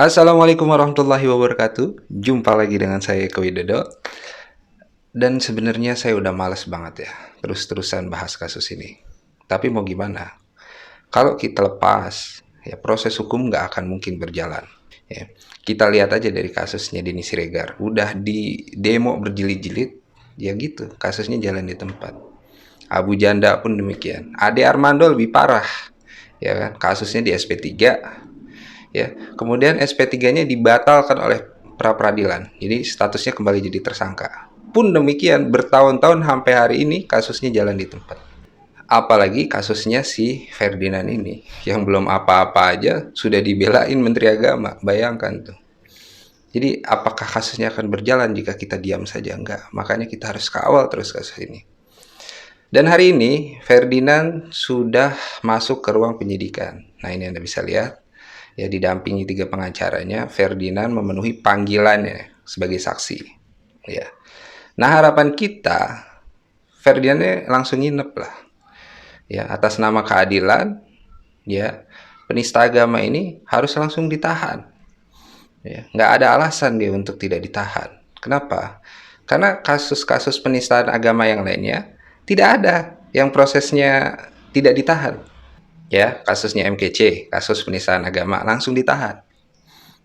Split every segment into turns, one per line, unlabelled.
Assalamualaikum warahmatullahi wabarakatuh. Jumpa lagi dengan saya Eko Widodo. Dan sebenarnya saya udah males banget ya terus-terusan bahas kasus ini. Tapi mau gimana? Kalau kita lepas, ya proses hukum nggak akan mungkin berjalan. Ya, kita lihat aja dari kasusnya Denny Siregar. Udah di demo berjilid-jilid, ya gitu. Kasusnya jalan di tempat. Abu Janda pun demikian. Ade Armando lebih parah, ya kan? Kasusnya di SP3, ya. Kemudian SP3-nya dibatalkan oleh pra peradilan. Jadi statusnya kembali jadi tersangka. Pun demikian bertahun-tahun sampai hari ini kasusnya jalan di tempat. Apalagi kasusnya si Ferdinand ini yang belum apa-apa aja sudah dibelain Menteri Agama. Bayangkan tuh. Jadi apakah kasusnya akan berjalan jika kita diam saja? Enggak. Makanya kita harus kawal terus kasus ini. Dan hari ini Ferdinand sudah masuk ke ruang penyidikan. Nah, ini Anda bisa lihat. Ya, didampingi 3 pengacaranya, Ferdinand memenuhi panggilannya sebagai saksi. Ya. Nah, harapan kita Ferdinand langsung nginep lah. Ya, atas nama keadilan, ya, penista agama ini harus langsung ditahan. Ya, nggak ada alasan dia untuk tidak ditahan. Kenapa? Karena kasus-kasus penistaan agama yang lainnya tidak ada yang prosesnya tidak ditahan. Ya, kasusnya MKC, kasus penistaan agama langsung ditahan.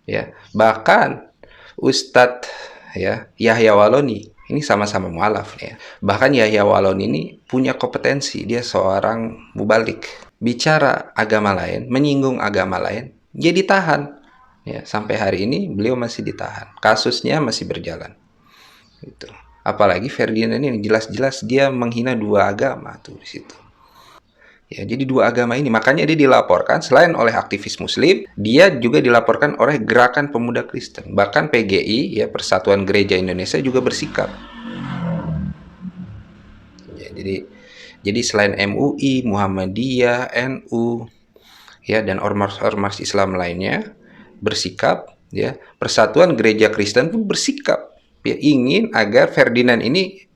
Ya, bahkan Ustadz ya Yahya Waloni ini sama-sama mualaf nih ya. Bahkan Yahya Waloni ini punya kompetensi, dia seorang mubalik. Bicara agama lain, menyinggung agama lain, dia ditahan. Ya, sampai hari ini beliau masih ditahan. Kasusnya masih berjalan. Gitu. Apalagi Ferdinand ini jelas-jelas dia menghina dua agama tuh di situ. Ya, jadi dua agama ini, makanya dia dilaporkan selain oleh aktivis Muslim, dia juga dilaporkan oleh Gerakan Pemuda Kristen. Bahkan PGI, ya Persatuan Gereja Indonesia juga bersikap. Ya, jadi selain MUI, Muhammadiyah, NU, ya dan ormas-ormas Islam lainnya bersikap, ya Persatuan Gereja Kristen pun bersikap, ya ingin agar Ferdinand ini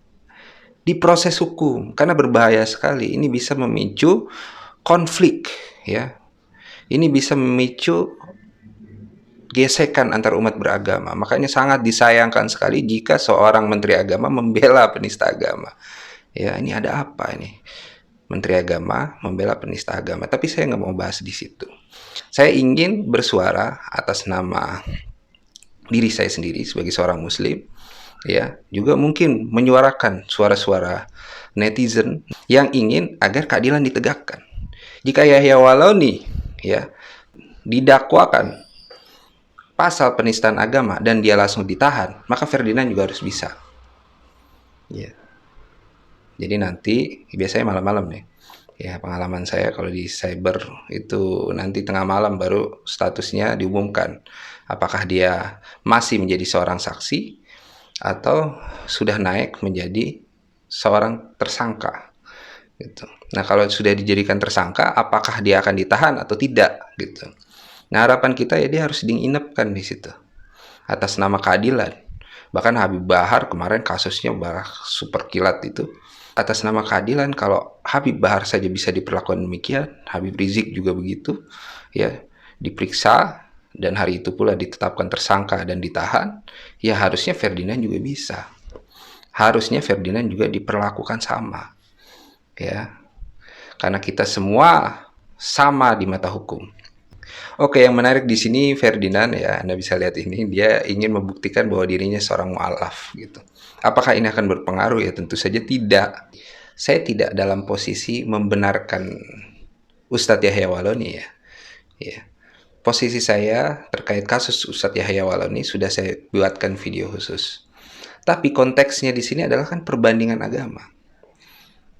diproses hukum karena berbahaya sekali. Ini bisa memicu konflik, ya. Ini bisa memicu gesekan antar umat beragama. Makanya sangat disayangkan sekali jika seorang menteri agama membela penista agama. Ya, ini ada apa ini? Menteri agama membela penista agama. Tapi saya nggak mau bahas di situ. Saya ingin bersuara atas nama diri saya sendiri sebagai seorang muslim, ya, juga mungkin menyuarakan suara-suara netizen yang ingin agar keadilan ditegakkan. Jika Yahya Waloni, ya, didakwakan pasal penistaan agama dan dia langsung ditahan, maka Ferdinand juga harus bisa. Ya. Jadi nanti biasanya malam-malam nih. Ya, pengalaman saya kalau di cyber itu nanti tengah malam baru statusnya diumumkan. Apakah dia masih menjadi seorang saksi atau sudah naik menjadi seorang tersangka gitu. Nah, kalau sudah dijadikan tersangka, apakah dia akan ditahan atau tidak gitu. Nah, harapan kita ya dia harus diinapkan di situ atas nama keadilan. Bahkan Habib Bahar kemarin kasusnya super kilat itu. Atas nama keadilan, kalau Habib Bahar saja bisa diperlakukan demikian, Habib Rizik juga begitu, ya diperiksa dan hari itu pula ditetapkan tersangka dan ditahan, ya harusnya Ferdinand juga bisa. Harusnya Ferdinand juga diperlakukan sama, ya, karena kita semua sama di mata hukum. Oke, yang menarik di sini Ferdinand ya, Anda bisa lihat ini dia ingin membuktikan bahwa dirinya seorang mualaf gitu. Apakah ini akan berpengaruh? Ya tentu saja tidak. Saya tidak dalam posisi membenarkan Ustadz Yahya Waloni ya. Ya. Posisi saya terkait kasus Ustadz Yahya Waloni sudah saya buatkan video khusus. Tapi konteksnya di sini adalah kan perbandingan agama.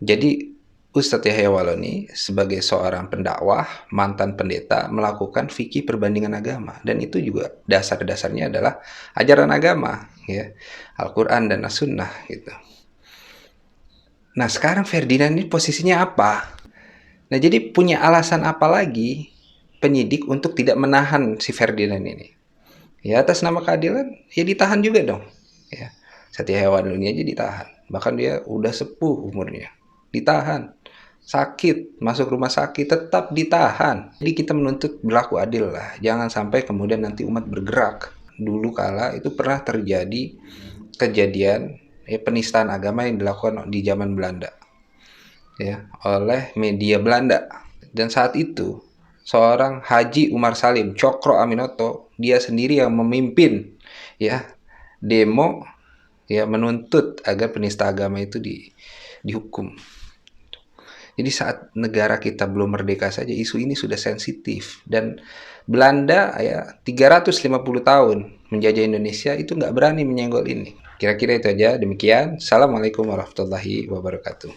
Jadi Ustadz Yahya Waloni sebagai seorang pendakwah, mantan pendeta melakukan fikih perbandingan agama, dan itu juga dasar-dasarnya adalah ajaran agama, ya, Al-Quran dan As-Sunnah gitu. Nah, sekarang Ferdinand ini posisinya apa? Nah, jadi punya alasan apa lagi penyidik untuk tidak menahan si Ferdinand ini? Ya, atas nama keadilan, ya ditahan juga dong. Ya, Satya Waloni aja ditahan. Bahkan dia udah sepuh umurnya. Ditahan. sakit, masuk rumah sakit, tetap ditahan. Jadi kita menuntut berlaku adil lah. Jangan sampai kemudian nanti umat bergerak. Dulu kala itu pernah terjadi kejadian penistaan agama yang dilakukan di zaman Belanda, ya, oleh media Belanda. Dan saat itu seorang Haji Umar Salim Cokro Aminoto, dia sendiri yang memimpin, ya, demo, ya, menuntut agar penista agama itu dihukum. Jadi saat negara kita belum merdeka saja isu ini sudah sensitif, dan Belanda ya 350 tahun menjajah Indonesia itu nggak berani menyenggol ini. Kira-kira itu aja, demikian. Assalamualaikum warahmatullahi wabarakatuh.